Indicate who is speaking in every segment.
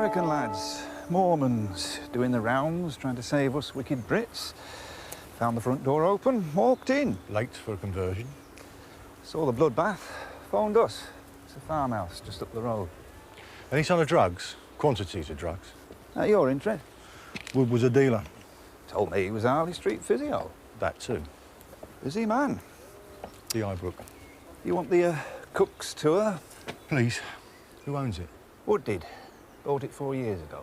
Speaker 1: American lads, Mormons, doing the rounds, trying to save us wicked Brits. Found the front door open, walked in.
Speaker 2: Late for a conversion.
Speaker 1: Saw the bloodbath, phoned us. It's a farmhouse just up the road.
Speaker 2: Any sign of drugs? Quantities of drugs?
Speaker 1: At your interest?
Speaker 2: Wood was a dealer.
Speaker 1: Told me he was Harley Street physio.
Speaker 2: That too.
Speaker 1: Busy man.
Speaker 2: The Ibrook.
Speaker 1: You want the Cook's tour?
Speaker 2: Please. Who owns it?
Speaker 1: Wood did. Bought it 4 years ago.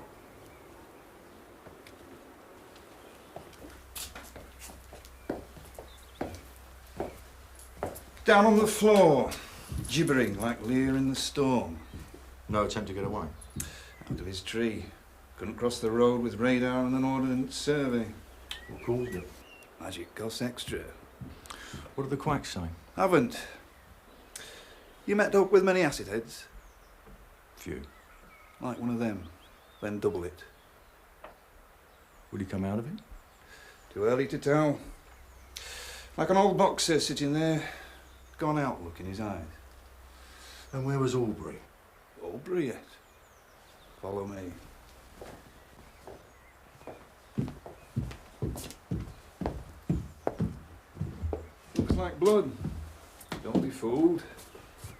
Speaker 1: Down on the floor, gibbering like Lear in the storm.
Speaker 2: No attempt to get away?
Speaker 1: Out of his tree. Couldn't cross the road with radar and an ordnance survey.
Speaker 2: What caused it?
Speaker 1: Magic costs extra.
Speaker 2: What did the quacks say?
Speaker 1: Haven't. You met up with many acid heads?
Speaker 2: Few.
Speaker 1: Like one of them, then double it.
Speaker 2: Would he come out of it?
Speaker 1: Too early to tell. Like an old boxer sitting there, gone out look in his eyes.
Speaker 2: And where was Aubrey?
Speaker 1: Aubrey yet? Follow me. Looks like blood. Don't be fooled.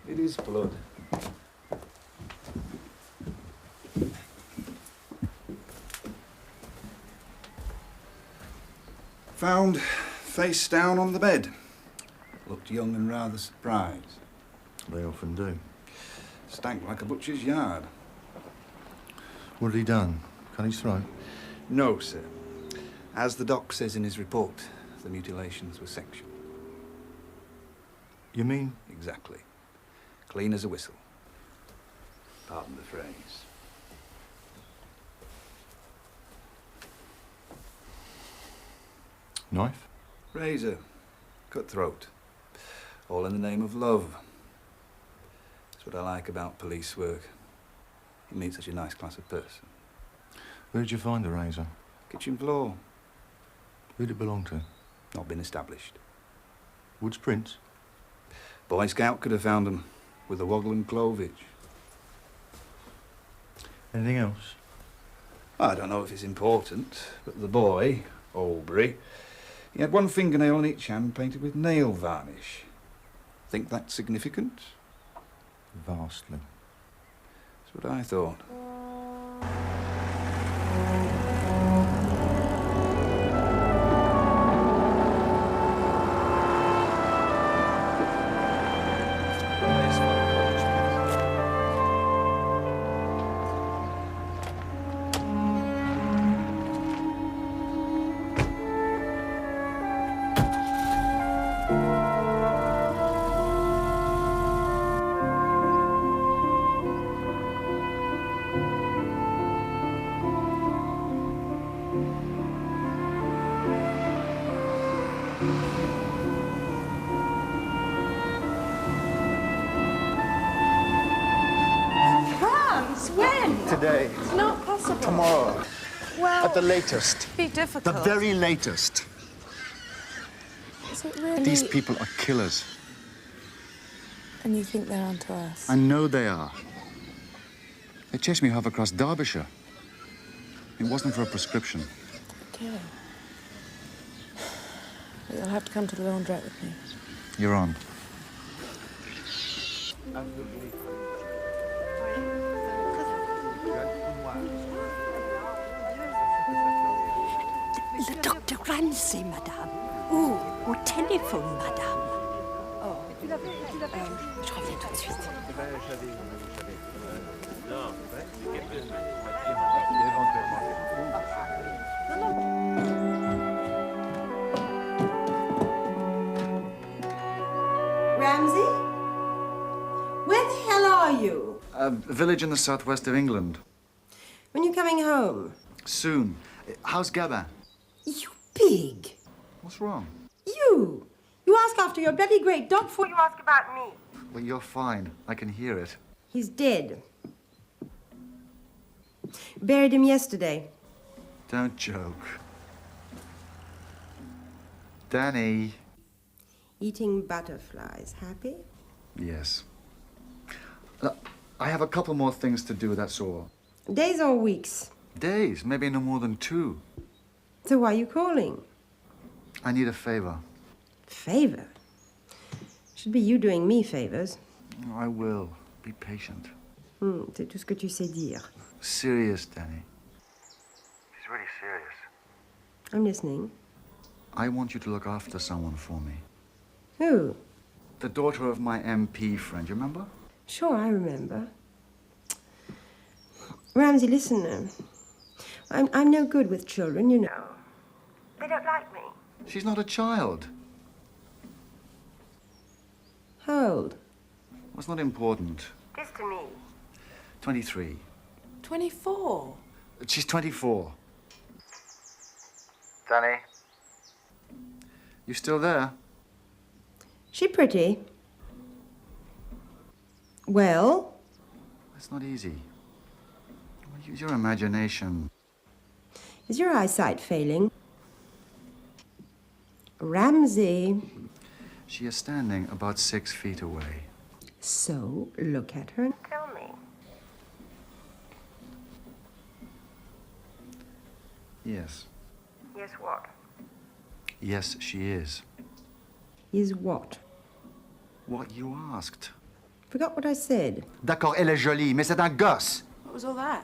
Speaker 1: It is blood. Found face down on the bed. Looked young and rather surprised.
Speaker 2: They often do.
Speaker 1: Stank like a butcher's yard.
Speaker 2: What had he done? Cut his throat?
Speaker 1: No, sir. As the doc says in his report, the mutilations were sexual.
Speaker 2: You mean?
Speaker 1: Exactly. Clean as a whistle. Pardon the phrase.
Speaker 2: Knife?
Speaker 1: Razor. Cutthroat. All in the name of love. That's what I like about police work. You meet such a nice class of person.
Speaker 2: Where did you find the razor?
Speaker 1: Kitchen floor.
Speaker 2: Who did it belong to?
Speaker 1: Not been established.
Speaker 2: Wood's prints?
Speaker 1: Boy Scout could have found them with a woggle and clovage.
Speaker 2: Anything else?
Speaker 1: I don't know if it's important, but the boy, Aubrey, he had one fingernail on each hand painted with nail varnish. Think that's significant?
Speaker 2: Vastly.
Speaker 1: That's what I thought.
Speaker 3: Today.
Speaker 4: It's not possible.
Speaker 3: Tomorrow.
Speaker 4: Well,
Speaker 3: at the latest.
Speaker 4: Be difficult.
Speaker 3: The very latest.
Speaker 4: Is it really?
Speaker 3: These people are killers.
Speaker 4: And you think they're onto us?
Speaker 3: I know they are. They chased me half across Derbyshire. It wasn't for a prescription.
Speaker 4: Okay. But you'll have to come to the laundrette with me.
Speaker 3: You're on.
Speaker 5: Le docteur Ramsay, madame. Ou au téléphone, madame. Oh, je reviens tout de suite.
Speaker 6: Ramsay? Where the hell are you?
Speaker 3: A village in the southwest of England.
Speaker 6: When you coming home?
Speaker 3: Soon. How's Gabba?
Speaker 6: You pig!
Speaker 3: What's wrong?
Speaker 6: You! You ask after your bloody great dog before you ask about me.
Speaker 3: Well, you're fine. I can hear it.
Speaker 6: He's dead. Buried him yesterday.
Speaker 3: Don't joke. Danny.
Speaker 6: Eating butterflies. Happy?
Speaker 3: Yes. Look, I have a couple more things to do, that's all.
Speaker 6: Days or weeks?
Speaker 3: Days, maybe no more than 2.
Speaker 6: So why are you calling?
Speaker 3: I need a favor.
Speaker 6: Favor? Should be you doing me favors.
Speaker 3: I will. Be patient.
Speaker 6: C'est tout ce que tu sais dire.
Speaker 3: Serious, Danny. She's really serious.
Speaker 6: I'm listening.
Speaker 3: I want you to look after someone for me.
Speaker 6: Who?
Speaker 3: The daughter of my MP friend, you remember?
Speaker 6: Sure, I remember. Ramsay, listen. I'm no good with children, you know. They don't like me.
Speaker 3: She's not a child.
Speaker 6: How old?
Speaker 3: It's not important.
Speaker 6: Just to me.
Speaker 3: 23.
Speaker 4: 24.
Speaker 3: She's 24. Danny? You still there?
Speaker 6: She pretty? Well?
Speaker 3: It's not easy. Use your imagination.
Speaker 6: Is your eyesight failing? Ramsay.
Speaker 3: She is standing about 6 feet away.
Speaker 6: So, look at her and tell me.
Speaker 3: Yes.
Speaker 6: Yes, what?
Speaker 3: Yes, she is.
Speaker 6: Is what?
Speaker 3: What you asked.
Speaker 6: Forgot what I said.
Speaker 3: D'accord, elle est jolie, mais c'est un gosse.
Speaker 4: What was all that?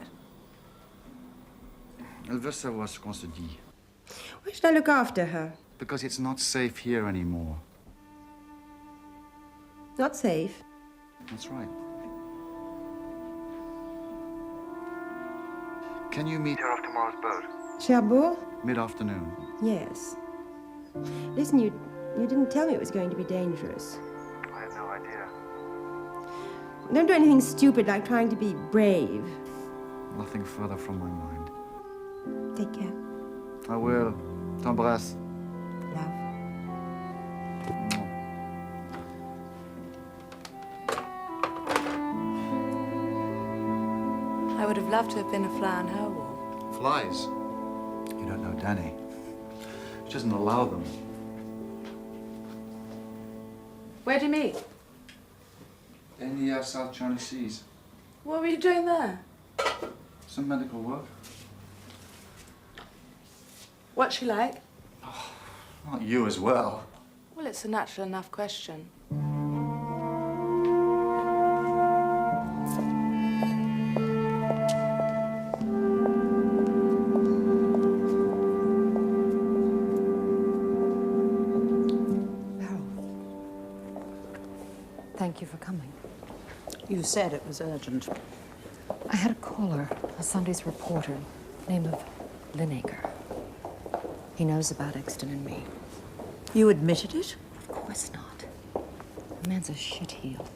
Speaker 3: Elle veut savoir ce qu'on se dit.
Speaker 6: Why should I look after her?
Speaker 3: Because it's not safe here anymore.
Speaker 6: Not safe.
Speaker 3: That's right. Can you meet her off tomorrow's boat?
Speaker 6: Cherbourg?
Speaker 3: Mid-afternoon.
Speaker 6: Yes. Listen, you didn't tell me it was going to be dangerous.
Speaker 3: I had no idea.
Speaker 6: Don't do anything stupid like trying to be brave.
Speaker 3: Nothing further from my mind.
Speaker 6: Take care.
Speaker 3: I will. T'embrasse.
Speaker 6: Love.
Speaker 4: I would have loved to have been a fly on her wall.
Speaker 3: Flies. You don't know Danny. She doesn't allow them.
Speaker 4: Where'd you meet?
Speaker 3: In the South China Seas.
Speaker 4: What were you doing there?
Speaker 3: Some medical work.
Speaker 4: What's she like?
Speaker 3: Not you as well.
Speaker 4: Well, it's a natural enough question.
Speaker 7: Thank you for coming.
Speaker 8: You said it was urgent.
Speaker 7: I had a caller, a Sunday's reporter, name of Lineker. He knows about Exton and me.
Speaker 8: You admitted it?
Speaker 7: Of course not. The man's a shitheel.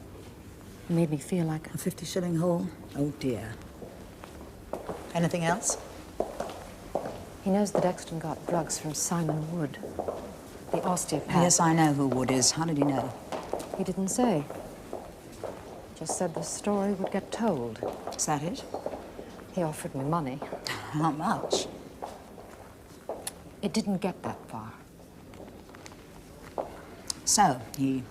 Speaker 7: He made me feel like
Speaker 8: A 50-shilling haul? Oh, dear. Anything else?
Speaker 7: he knows that Exton got drugs from Simon Wood, the osteopath.
Speaker 8: Yes, I know who Wood is. How did he know?
Speaker 7: He didn't say. Just said the story would get told.
Speaker 8: Is that it?
Speaker 7: He offered me money.
Speaker 8: How much?
Speaker 7: It didn't get that far.
Speaker 8: So, he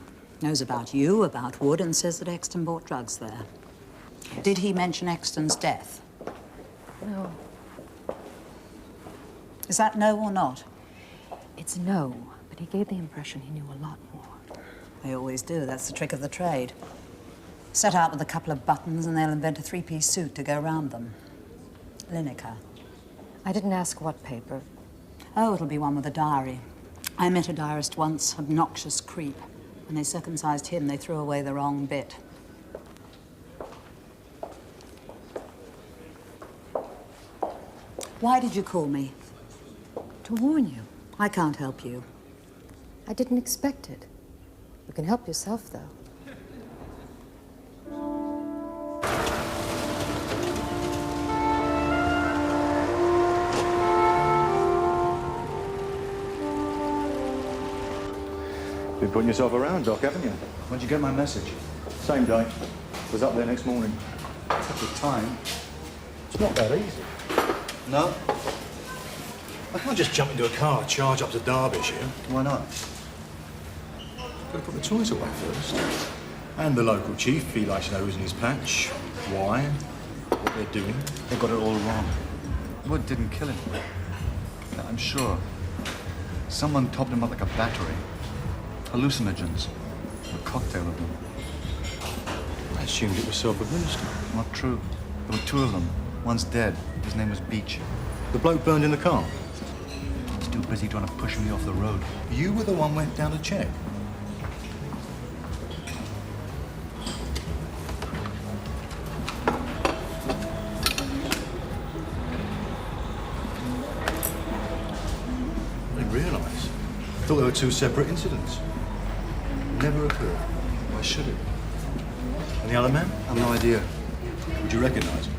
Speaker 8: knows about you, about Wood, and says that Exton bought drugs there.
Speaker 7: Yes.
Speaker 8: Did he mention Exton's death?
Speaker 7: No.
Speaker 8: Is that no or not?
Speaker 7: It's no, but he gave the impression he knew a lot more.
Speaker 8: They always do. That's the trick of the trade. Set out with a couple of buttons and they'll invent a 3-piece suit to go round them. Lineker.
Speaker 7: I didn't ask what paper.
Speaker 8: Oh, it'll be one with a diary. I met a diarist once, obnoxious creep. When they circumcised him, they threw away the wrong bit. Why did you call me?
Speaker 7: To warn you.
Speaker 8: I can't help you.
Speaker 7: I didn't expect it. You can help yourself, though.
Speaker 2: Been putting yourself around, Doc, haven't you?
Speaker 1: When'd you get my message?
Speaker 2: Same day. Was up there next morning.
Speaker 1: At the time.
Speaker 2: It's not that easy.
Speaker 1: No?
Speaker 9: I can't just jump into a car, charge up to Derbyshire.
Speaker 1: Why not?
Speaker 9: Got to put the toys away first. And the local chief, he likes to know who's in his patch. Why? What what they're doing.
Speaker 3: They got it all wrong. Wood didn't kill him. I'm sure. Someone topped him up like a battery. Hallucinogens. A cocktail of them.
Speaker 9: I assumed it was self-administered.
Speaker 3: Not true. There were 2 of them. One's dead. His name was Beach.
Speaker 9: The bloke burned in the car.
Speaker 3: He was too busy trying to push me off the road.
Speaker 9: You were the one went down to check. I didn't realise. I thought there were 2 separate incidents. Never occurred.
Speaker 3: Why should it?
Speaker 9: And the other man?
Speaker 3: I've no idea.
Speaker 9: Would you recognise him?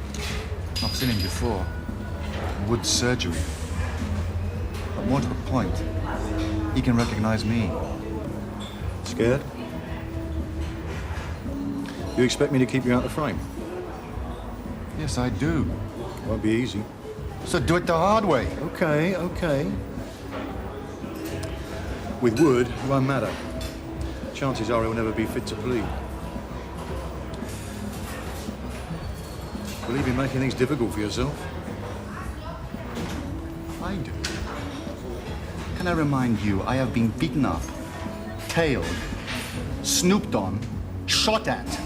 Speaker 3: I've seen him before. Wood's surgery. But more to the point, he can recognize me.
Speaker 9: Scared? You expect me to keep you out of the frame?
Speaker 3: Yes, I do.
Speaker 9: Won't be easy.
Speaker 3: So do it the hard way.
Speaker 9: Okay, okay. With Wood, it won't matter. Chances are he'll never be fit to plead. Believe you're making things difficult for yourself?
Speaker 3: I do. Can I remind you, I have been beaten up, tailed, snooped on, shot at.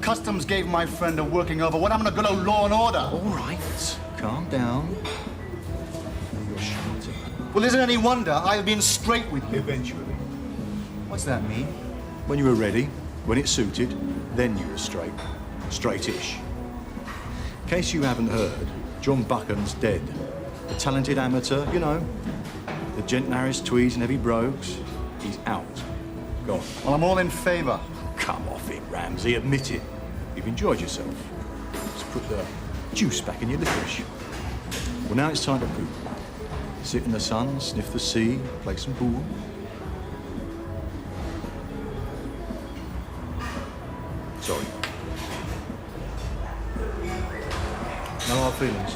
Speaker 3: Customs gave my friend a working over. What happened to good old law and order?
Speaker 9: All right, calm down. You're shouting.
Speaker 3: Well, isn't it any wonder I have been straight with you?
Speaker 9: Eventually.
Speaker 3: What's that mean?
Speaker 9: When you were ready, when it suited, then you were straight. Straight-ish. In case you haven't heard, John Buckham's dead. A talented amateur, you know. The gent Harris tweeds and heavy brogues. He's out. Gone.
Speaker 3: Well, I'm all in favor.
Speaker 9: Come off it, Ramsay. Admit it. You've enjoyed yourself. Let's put the juice back in your licorice. Well, now it's time to poop. Sit in the sun, sniff the sea, play some pool. Sorry. No hard feelings.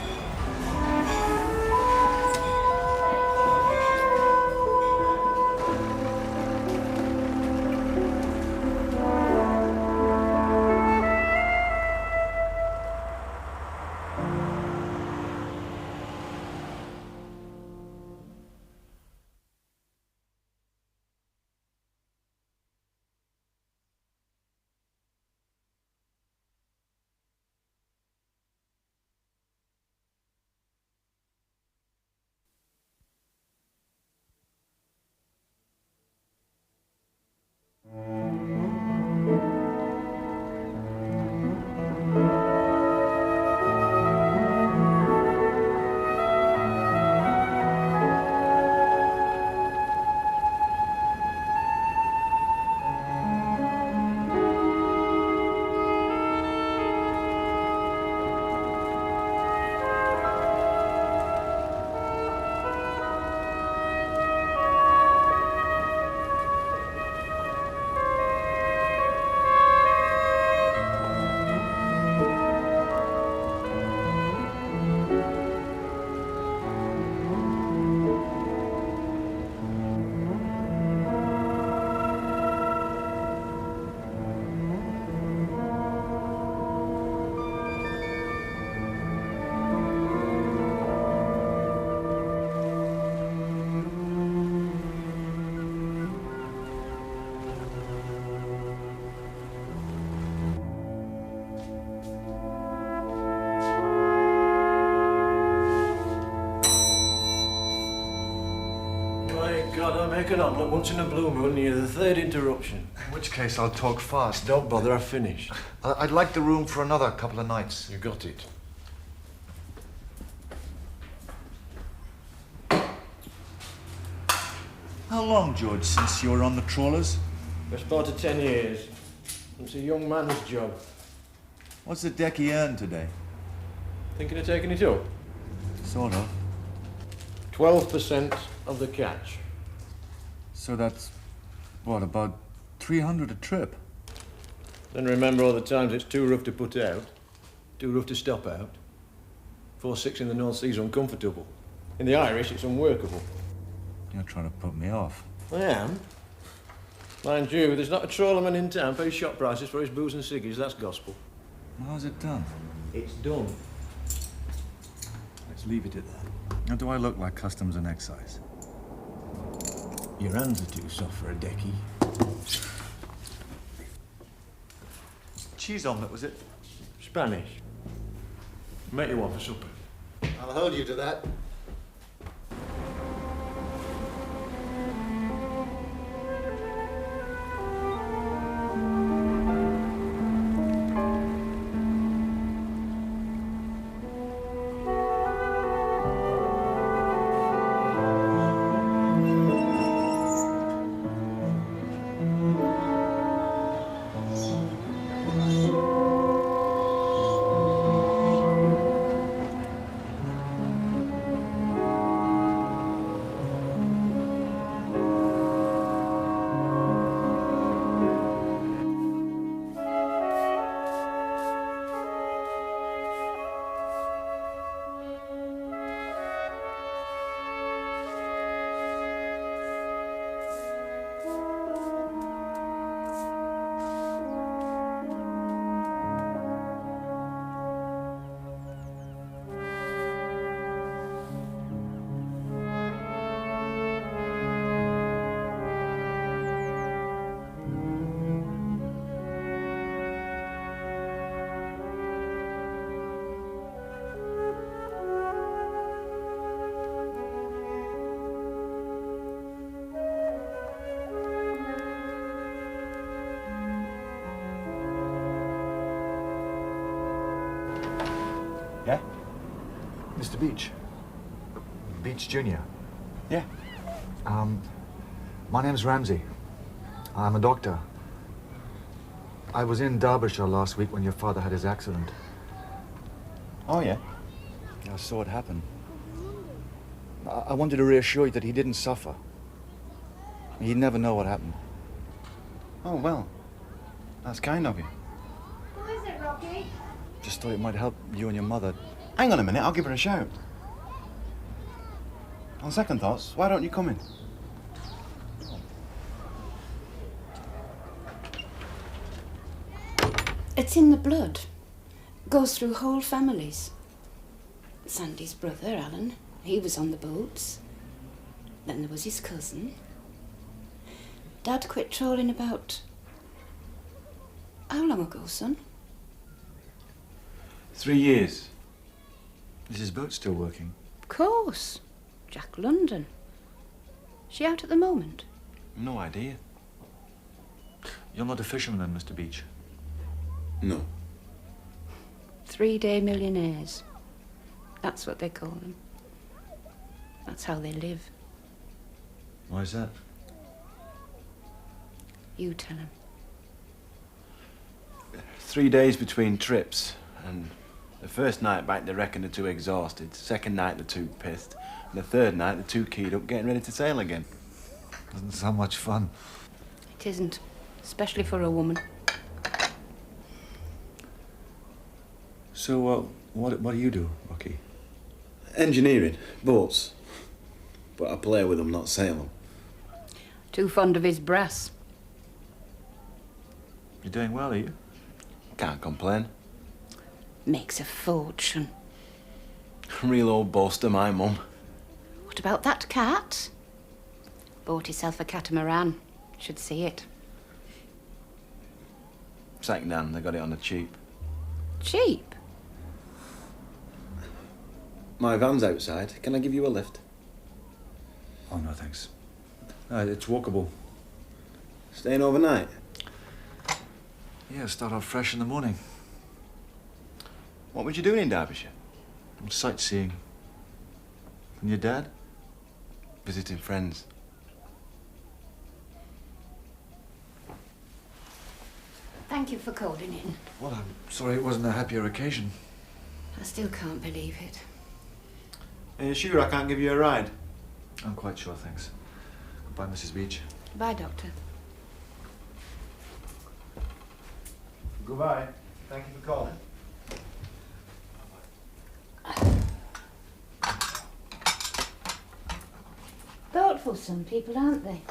Speaker 9: God, I make an omelette once in a blue moon, you're the 3rd interruption.
Speaker 3: In which case, I'll talk fast.
Speaker 9: Don't bother, I've finished.
Speaker 3: I'd like the room for another couple of nights.
Speaker 9: You got it.
Speaker 3: How long, George, since you were on the trawlers?
Speaker 9: Best part of 10 years. It's a young man's job.
Speaker 3: What's the decky earned today?
Speaker 9: Thinking of taking it up?
Speaker 3: Sort of.
Speaker 9: 12% of the catch.
Speaker 3: So that's, what, about 300 a trip?
Speaker 9: Then remember all the times it's too rough to put out, too rough to stop out. 4-6 in the North Sea's uncomfortable. In the Irish, it's unworkable.
Speaker 3: You're trying to put me off.
Speaker 9: I am. Mind you, there's not a trawlerman in town pays shop prices for his booze and ciggies, that's gospel.
Speaker 3: How's it done?
Speaker 9: It's done.
Speaker 2: Let's leave it at that.
Speaker 9: How do I look like customs and excise?
Speaker 2: Your hands are too soft for a decky.
Speaker 9: Cheese omelette, was it?
Speaker 2: Spanish. Make you one for supper.
Speaker 3: I'll hold you to that.
Speaker 9: Yeah? Mr. Beach. Beach Jr.
Speaker 10: Yeah.
Speaker 9: My name's Ramsay. I'm a doctor. I was in Derbyshire last week when your father had his accident.
Speaker 10: Oh, yeah?
Speaker 9: I saw it happen. I wanted to reassure you that he didn't suffer. He'd never know what happened.
Speaker 10: Oh, well. That's kind of you.
Speaker 5: Who is it, Rocky?
Speaker 9: Just thought it might help you and your mother.
Speaker 10: Hang on a minute, I'll give her a shout. On second thoughts, why don't you come in?
Speaker 11: It's in the blood. Goes through whole families. Sandy's brother, Alan, he was on the boats. Then there was his cousin. Dad quit trawling about... How long ago, son?
Speaker 10: 3 years.
Speaker 9: Is his boat still working?
Speaker 11: Of course. Jack London. She out at the moment?
Speaker 10: No idea.
Speaker 9: You're not a fisherman then, Mr. Beach?
Speaker 10: No.
Speaker 11: 3-day millionaires. That's what they call them. That's how they live.
Speaker 9: Why is that?
Speaker 11: You tell him.
Speaker 10: 3 days between trips, and the first night back they reckon they're too exhausted, second night they're too pissed, and the third night they're too keyed up getting ready to sail again.
Speaker 9: Doesn't sound much fun.
Speaker 11: It isn't, especially for a woman.
Speaker 9: So, what do you do, Rocky?
Speaker 10: Engineering, boats. But I play with them, not sail them.
Speaker 11: Too fond of his brass.
Speaker 9: You're doing well, are you?
Speaker 10: Can't complain.
Speaker 11: Makes a fortune.
Speaker 10: Real old boaster, my mum.
Speaker 11: What about that cat? Bought himself a catamaran. Should see it.
Speaker 10: Second hand, they got it on the cheap.
Speaker 11: Cheap?
Speaker 10: My van's outside. Can I give you a lift?
Speaker 9: Oh, no, thanks. It's walkable.
Speaker 10: Staying overnight?
Speaker 9: Yeah, start off fresh in the morning.
Speaker 10: What were you doing in Derbyshire?
Speaker 9: Sightseeing. And your dad?
Speaker 10: Visiting friends.
Speaker 11: Thank you for calling in.
Speaker 9: Well, I'm sorry it wasn't a happier occasion.
Speaker 11: I still can't believe it.
Speaker 10: Are you sure I can't give you a ride?
Speaker 9: I'm quite sure, thanks. Goodbye, Mrs. Beach.
Speaker 11: Bye, Doctor.
Speaker 10: Goodbye. Thank you for calling.
Speaker 11: Thoughtful, some people, aren't they?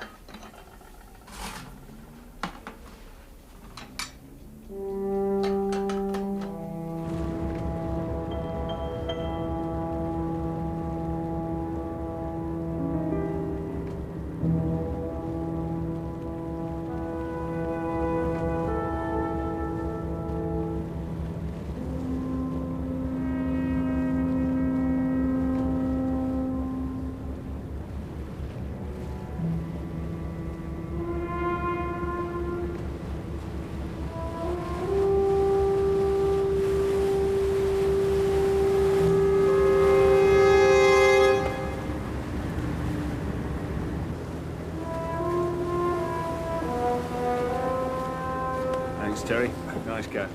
Speaker 12: Terry. Nice catch.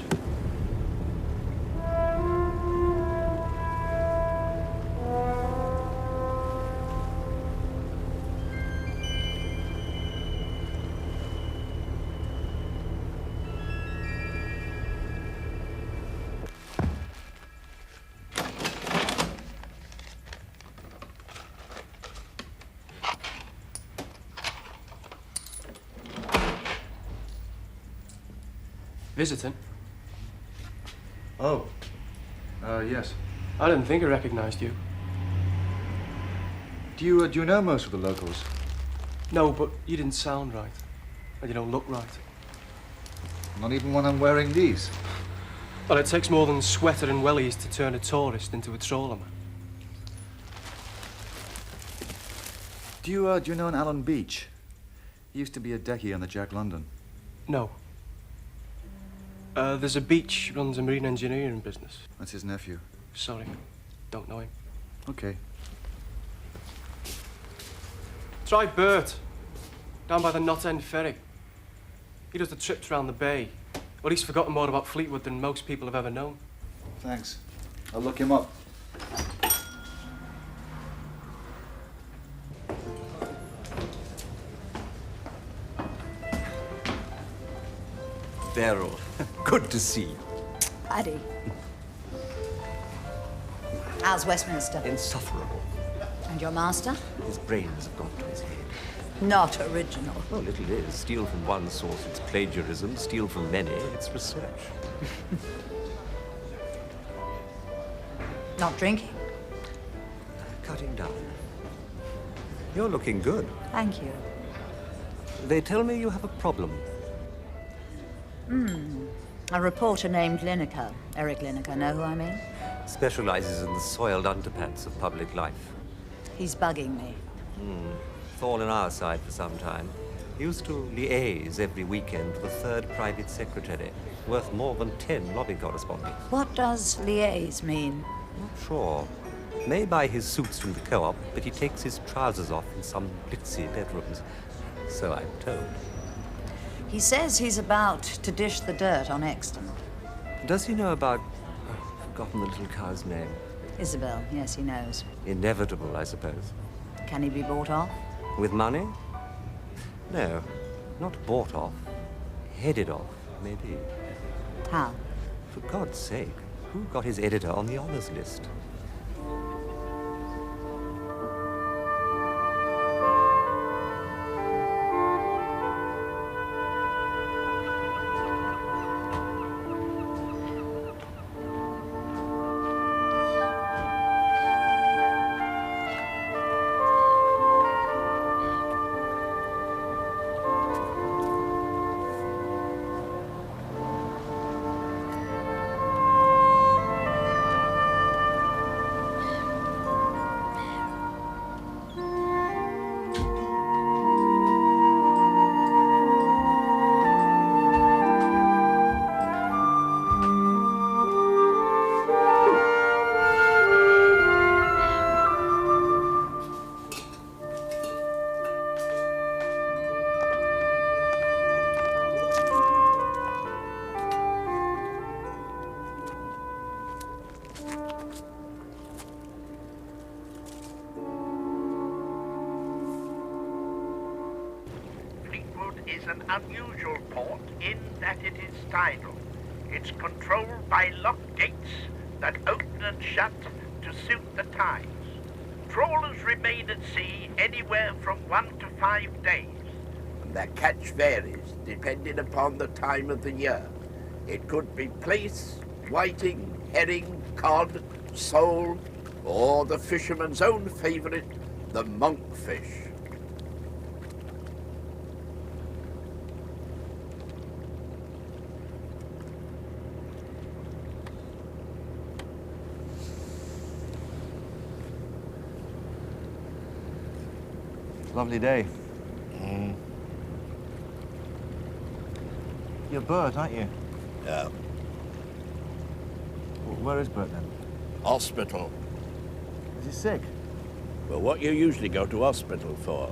Speaker 13: Visiting?
Speaker 2: Oh. Yes.
Speaker 13: I didn't think I recognized you.
Speaker 2: Do you know most of the locals?
Speaker 13: No, but you didn't sound right. And you don't look right.
Speaker 2: Not even when I'm wearing these.
Speaker 13: Well, it takes more than sweater and wellies to turn a tourist into a trawlerman.
Speaker 2: Do you know an Alan Beach? He used to be a decky on the Jack London.
Speaker 13: No. There's a Beach runs a marine engineering business.
Speaker 2: That's his nephew.
Speaker 13: Sorry, don't know him.
Speaker 2: Okay.
Speaker 13: Try Bert, down by the Knot End Ferry. He does the trips round the bay. Well, he's forgotten more about Fleetwood than most people have ever known.
Speaker 2: Thanks. I'll look him up.
Speaker 14: Beryl, good to see you.
Speaker 8: Paddy. How's Westminster?
Speaker 14: Insufferable.
Speaker 8: And your master?
Speaker 14: His brains have gone to his head.
Speaker 8: Not original.
Speaker 14: Oh, little is. Steal from one source, it's plagiarism. Steal from many, it's research.
Speaker 8: Not drinking?
Speaker 14: Cutting down. You're looking good.
Speaker 8: Thank you.
Speaker 14: They tell me you have a problem.
Speaker 8: A reporter named Lineker. Eric Lineker, know who I mean?
Speaker 14: Specializes in the soiled underpants of public life.
Speaker 8: He's bugging me.
Speaker 14: Thorn in our side for some time. Used to liaise every weekend with a third private secretary, worth more than 10 lobby correspondents.
Speaker 8: What does liaise mean?
Speaker 14: Not sure. May buy his suits from the co-op, but he takes his trousers off in some glitzy bedrooms. So I'm told.
Speaker 8: He says he's about to dish the dirt on Exton.
Speaker 14: Does he know about... I've forgotten the little cow's name.
Speaker 8: Isabel, yes, he knows.
Speaker 14: Inevitable, I suppose.
Speaker 8: Can he be bought off?
Speaker 14: With money? No, not bought off. Headed off, maybe.
Speaker 8: How?
Speaker 14: For God's sake, who got his editor on the honours list?
Speaker 15: is an unusual port in that it is tidal. It's controlled by lock gates that open and shut to suit the tides. Trawlers remain at sea anywhere from 1 to 5 days.
Speaker 16: And their catch varies depending upon the time of the year. It could be plaice, whiting, herring, cod, sole, or the fisherman's own favourite, the monkfish.
Speaker 2: Lovely day. You're Bert, aren't you?
Speaker 16: Yeah.
Speaker 2: Where is Bert then?
Speaker 16: Hospital.
Speaker 2: Is he sick?
Speaker 16: Well, what you usually go to hospital for?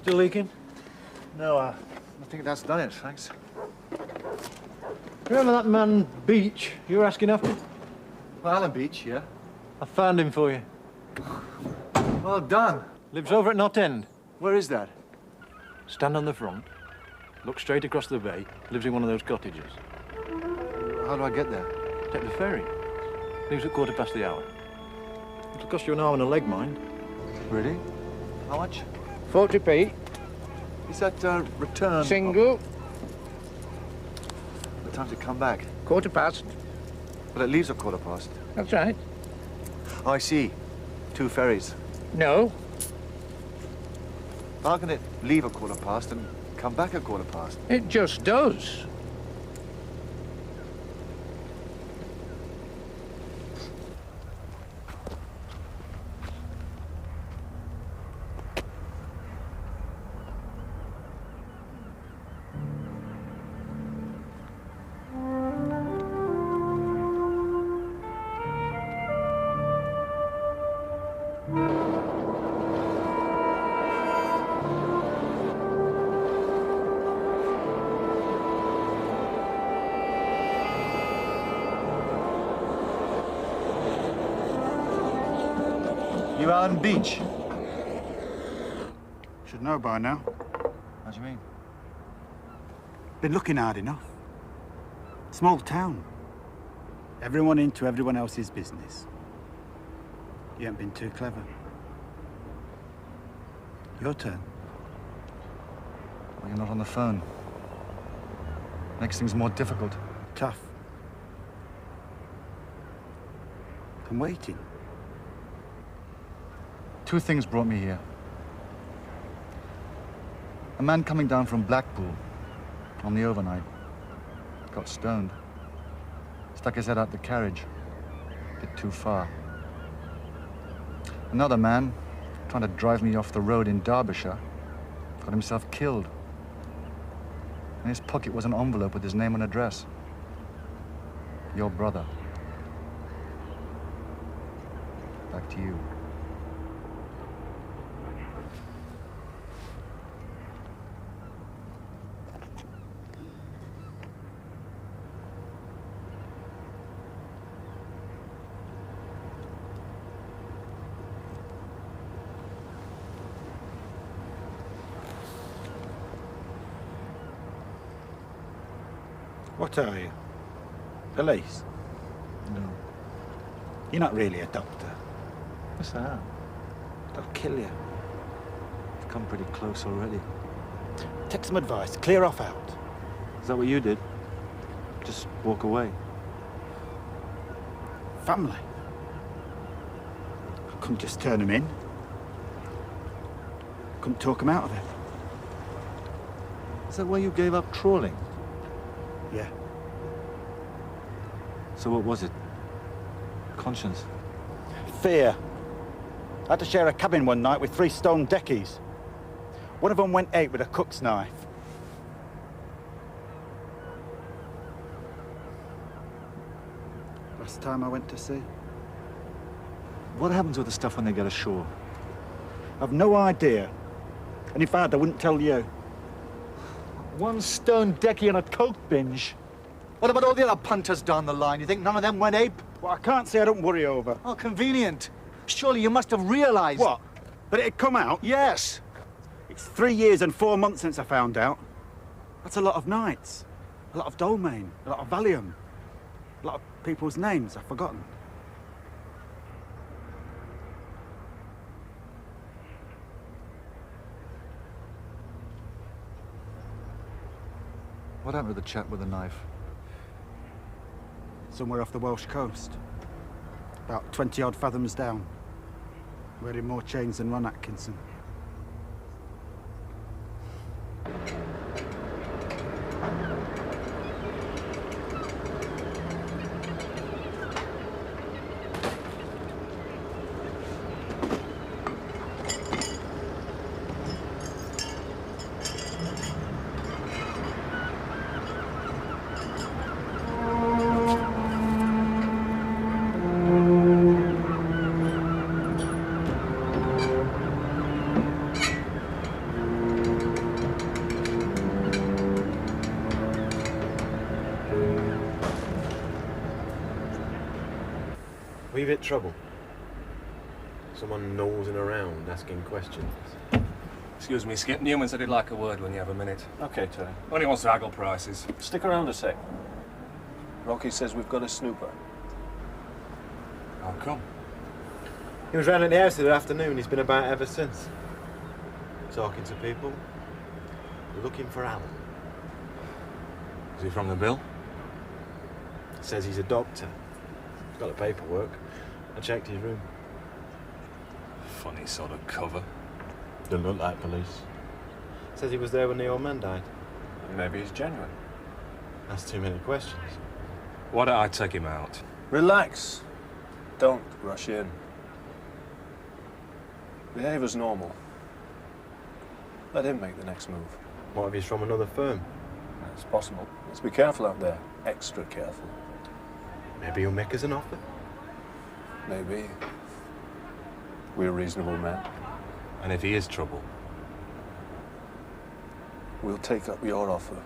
Speaker 9: Still leaking? No, I think that's done it, thanks. Remember that man Beach you were asking after?
Speaker 2: Well, Alan Beach, yeah.
Speaker 9: I found him for you.
Speaker 2: Well done.
Speaker 9: Lives over at Knot End.
Speaker 2: Where is that?
Speaker 9: Stand on the front, look straight across the bay, lives in one of those cottages.
Speaker 2: How do I get there?
Speaker 9: Take the ferry. Leaves at 1:15. It'll cost you an arm and a leg, mind.
Speaker 2: Really? How much?
Speaker 15: 40p.
Speaker 2: Is that return?
Speaker 15: Single.
Speaker 2: What time's it come back?
Speaker 15: 1:15.
Speaker 2: Well, it leaves at 1:15.
Speaker 15: That's right.
Speaker 2: Oh, I see. 2 ferries.
Speaker 15: No.
Speaker 2: How can it leave at 1:15 and come back at 1:15?
Speaker 15: It just does.
Speaker 2: You Alan Beach?
Speaker 3: Should know by now.
Speaker 2: How do you mean?
Speaker 3: Been looking hard enough. Small town. Everyone into everyone else's business. You ain't been too clever. Your turn.
Speaker 2: Well, you're not on the phone. Makes things more difficult.
Speaker 3: Tough. I'm waiting.
Speaker 2: 2 things brought me here. A man coming down from Blackpool on the overnight got stoned. Stuck his head out the carriage. Bit too far. Another man trying to drive me off the road in Derbyshire got himself killed. In his pocket was an envelope with his name and address. Your brother. Back to you.
Speaker 1: What are you? Police?
Speaker 2: No.
Speaker 1: You're not really a doctor.
Speaker 2: What's that?
Speaker 1: They'll kill you.
Speaker 2: You've come pretty close already.
Speaker 1: Take some advice. Clear off out.
Speaker 2: Is that what you did? Just walk away?
Speaker 3: Family. I couldn't just turn them in. Couldn't talk them out of it.
Speaker 2: Is that why you gave up trawling?
Speaker 3: Yeah.
Speaker 2: So what was it? Conscience?
Speaker 3: Fear. I had to share a cabin one night with 3 stone deckies. One of them went 8 with a cook's knife. Last time I went to sea.
Speaker 2: What happens with the stuff when they get ashore?
Speaker 3: I've no idea. And if I had, I wouldn't tell you.
Speaker 2: 1 stone decky and a coke binge. What about all the other punters down the line? You think none of them went ape?
Speaker 3: Well, I can't say I don't worry over.
Speaker 2: Oh, convenient. Surely you must have realized...
Speaker 3: What? That it'd come out?
Speaker 2: Yes.
Speaker 3: It's 3 years and 4 months since I found out. That's a lot of nights. A lot of Dolmain. A lot of Valium. A lot of people's names I've forgotten.
Speaker 2: What happened to the chap with the knife?
Speaker 3: Somewhere off the Welsh coast. About 20-odd fathoms down. Wearing more chains than Ron Atkinson.
Speaker 10: Give it trouble. Someone nosing around, asking questions.
Speaker 12: Excuse me, Skip. Newman said he'd like a word when you have a minute.
Speaker 17: Okay, Tony.
Speaker 12: Only wants to haggle prices.
Speaker 17: Stick around a sec. Rocky says we've got a snooper.
Speaker 12: How come?
Speaker 10: He was round at the house the other afternoon. He's been about ever since. Talking to people. Looking for Alan.
Speaker 12: Is he from the bill?
Speaker 10: Says he's a doctor. He's got the paperwork. I checked his room.
Speaker 12: Funny sort of cover.
Speaker 10: Doesn't look like police. Says he was there when the old man died.
Speaker 12: Maybe he's genuine.
Speaker 10: That's too many questions.
Speaker 12: Why don't I take him out?
Speaker 17: Relax. Don't rush in. Behave as normal. Let him make the next move.
Speaker 10: What if he's from another firm?
Speaker 17: It's possible. Let's be careful out there. Extra careful.
Speaker 10: Maybe he'll make us an offer.
Speaker 17: Maybe. We're reasonable men.
Speaker 12: And if he is trouble?
Speaker 17: We'll take up your offer.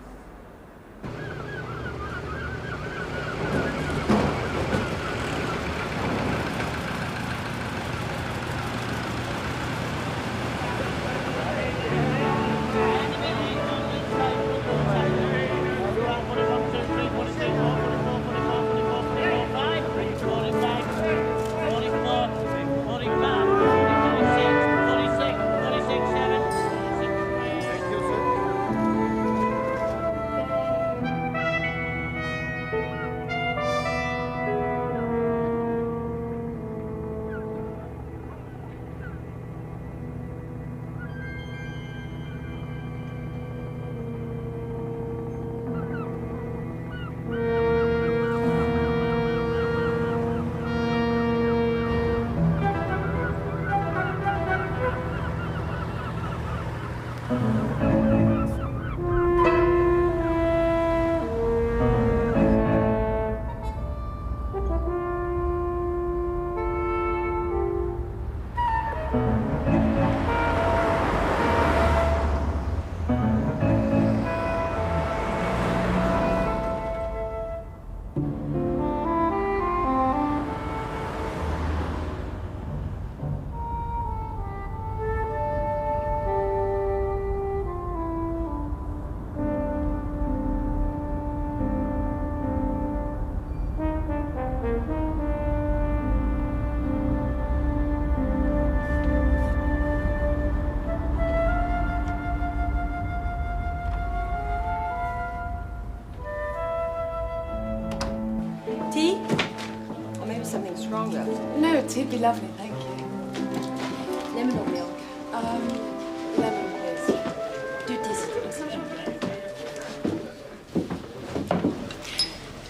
Speaker 6: Tea? Or maybe something stronger.
Speaker 4: No, tea'd be lovely, thank you.
Speaker 6: Lemon or milk?
Speaker 4: Lemon, please.
Speaker 6: Do this.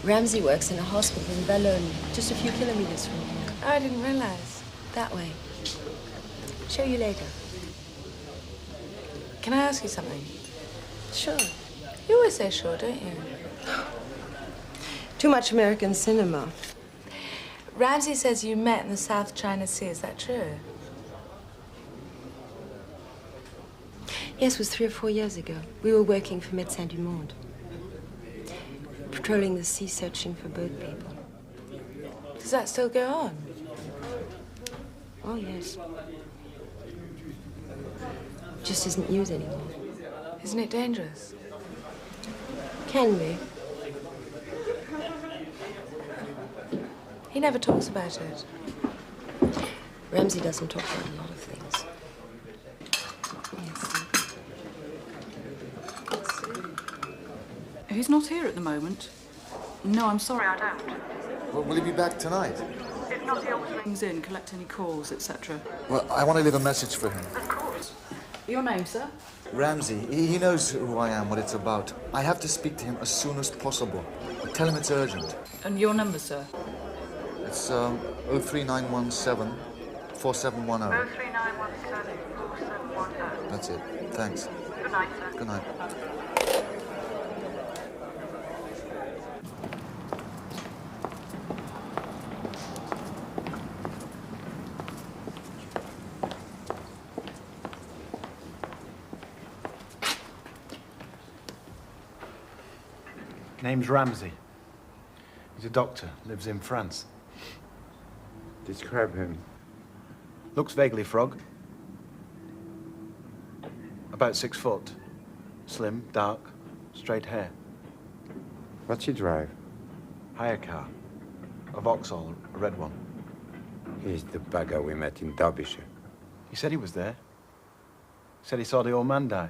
Speaker 6: Ramsay works in a hospital in Ballon, just a few kilometers from here.
Speaker 4: Oh, I didn't realize.
Speaker 6: That way. Show you later.
Speaker 4: Can I ask you something?
Speaker 6: Sure.
Speaker 4: You always say sure, don't you?
Speaker 6: Too much American cinema.
Speaker 4: Ramsay says you met in the South China Sea. Is that true?
Speaker 6: Yes, it was 3 or 4 years ago. We were working for Médecins du Monde. Patrolling the sea, searching for boat people.
Speaker 4: Does that still go on?
Speaker 6: Oh, yes. Just isn't used anymore.
Speaker 4: Isn't it dangerous?
Speaker 6: Can be.
Speaker 4: He never talks about it.
Speaker 6: Ramsay doesn't talk about a lot of things.
Speaker 18: He's not here at the moment. No, I'm sorry, I don't.
Speaker 2: Well, will he be back tonight?
Speaker 18: If not, he always rings in, collect any calls, etc.
Speaker 2: Well, I want to leave a message for him.
Speaker 18: Of course. Your name, sir?
Speaker 2: Ramsay, he knows who I am, what it's about. I have to speak to him as soon as possible. Tell him it's urgent.
Speaker 18: And your number, sir?
Speaker 2: It's 03917 4710.
Speaker 18: 03917 4710.
Speaker 2: That's it. Thanks.
Speaker 18: Good night, sir.
Speaker 2: Good night.
Speaker 10: Name's Ramsay. He's a doctor, lives in France.
Speaker 19: Describe him.
Speaker 9: Looks vaguely frog. About 6 foot. Slim, dark, straight hair.
Speaker 19: What's he drive?
Speaker 9: Hire car. A Vauxhall, a red one.
Speaker 19: He's the bugger we met in Derbyshire.
Speaker 9: He said he was there. Said he saw the old man die.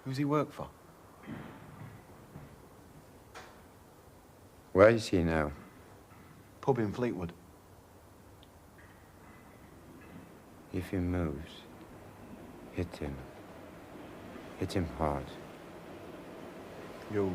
Speaker 9: Who's he work for?
Speaker 19: Where is he now?
Speaker 9: Pub in Fleetwood.
Speaker 19: If he moves, hit him. Hit him hard.
Speaker 9: You.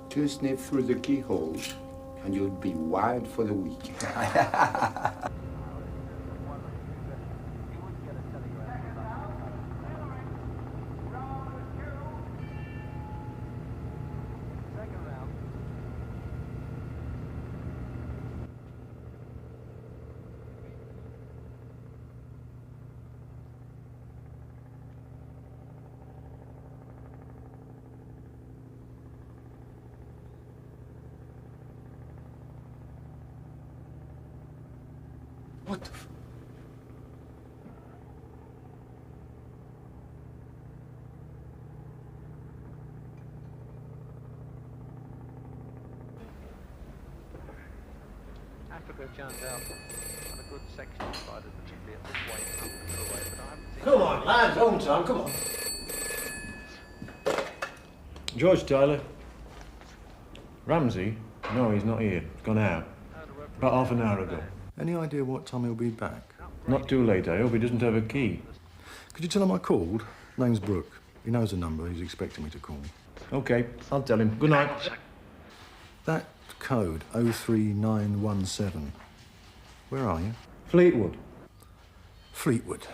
Speaker 19: Two sniff through the keyhole, and you'll be wired for the week.
Speaker 9: What the
Speaker 20: Africa churned out on a good section decided that should be at this way up and away, but I haven't seen...
Speaker 9: Come on, lads, home time, come on. George Tyler. Ramsay? No, he's not here. He's gone out. About half an hour ago. Any idea what time he'll be back? Not too late, I hope. He doesn't have a key. Could you tell him I called? Name's Brooke. He knows the number. He's expecting me to call. OK, I'll tell him. Good night. That code, 03917. Where are you? Fleetwood. Fleetwood.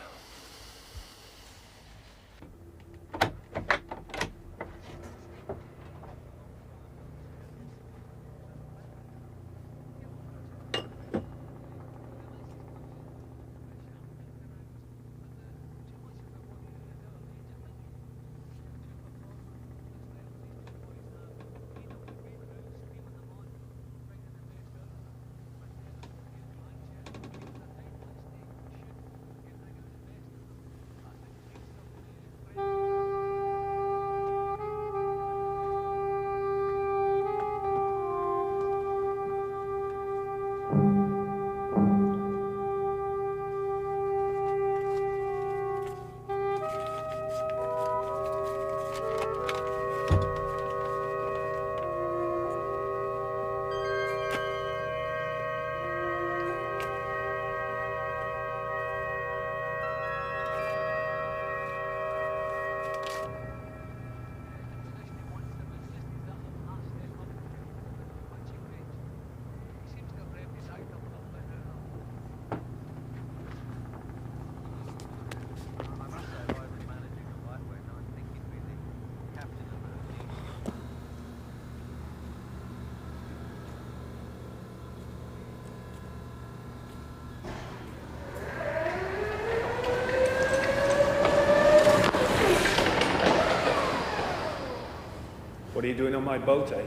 Speaker 17: What are you doing on my boat, eh?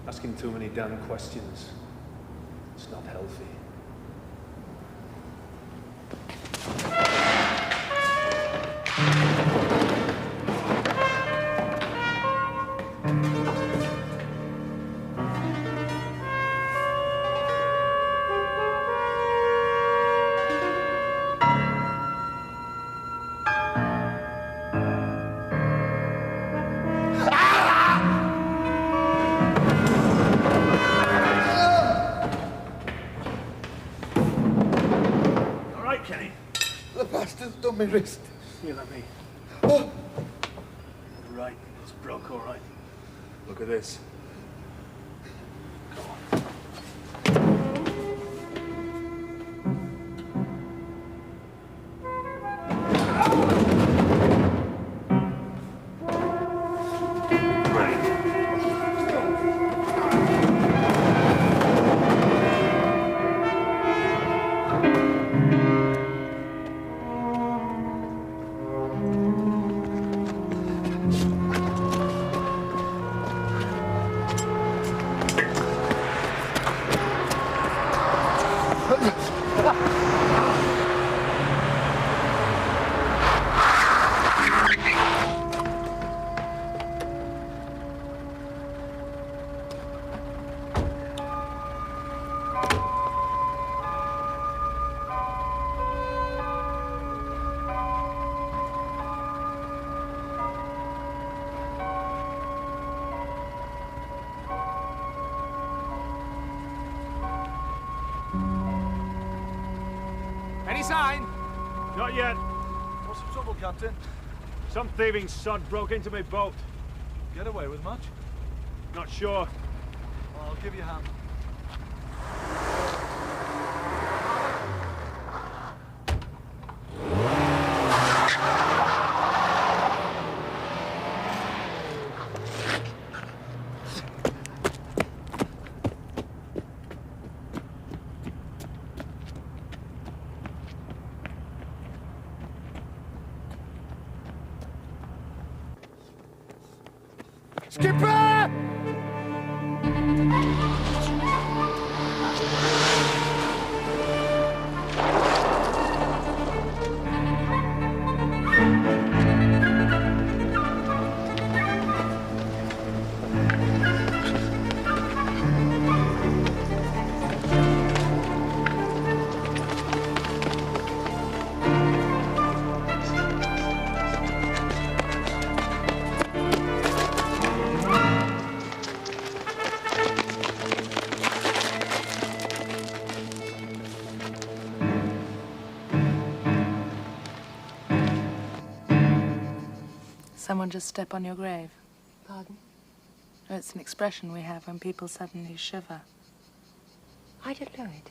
Speaker 17: Asking too many damn questions. It's not healthy.
Speaker 9: My wrist.
Speaker 17: You let me.
Speaker 9: Oh.
Speaker 17: Right, it's broke, all right. Look at this.
Speaker 21: Any sign?
Speaker 17: Not yet. What's the trouble, Captain? Some thieving sod broke into my boat.
Speaker 9: Get away with much?
Speaker 17: Not sure.
Speaker 9: Well, I'll give you a hand.
Speaker 21: Skipper!
Speaker 4: someone just step on your grave?
Speaker 6: Pardon?
Speaker 4: Oh, it's an expression we have when people suddenly shiver.
Speaker 6: I don't know it.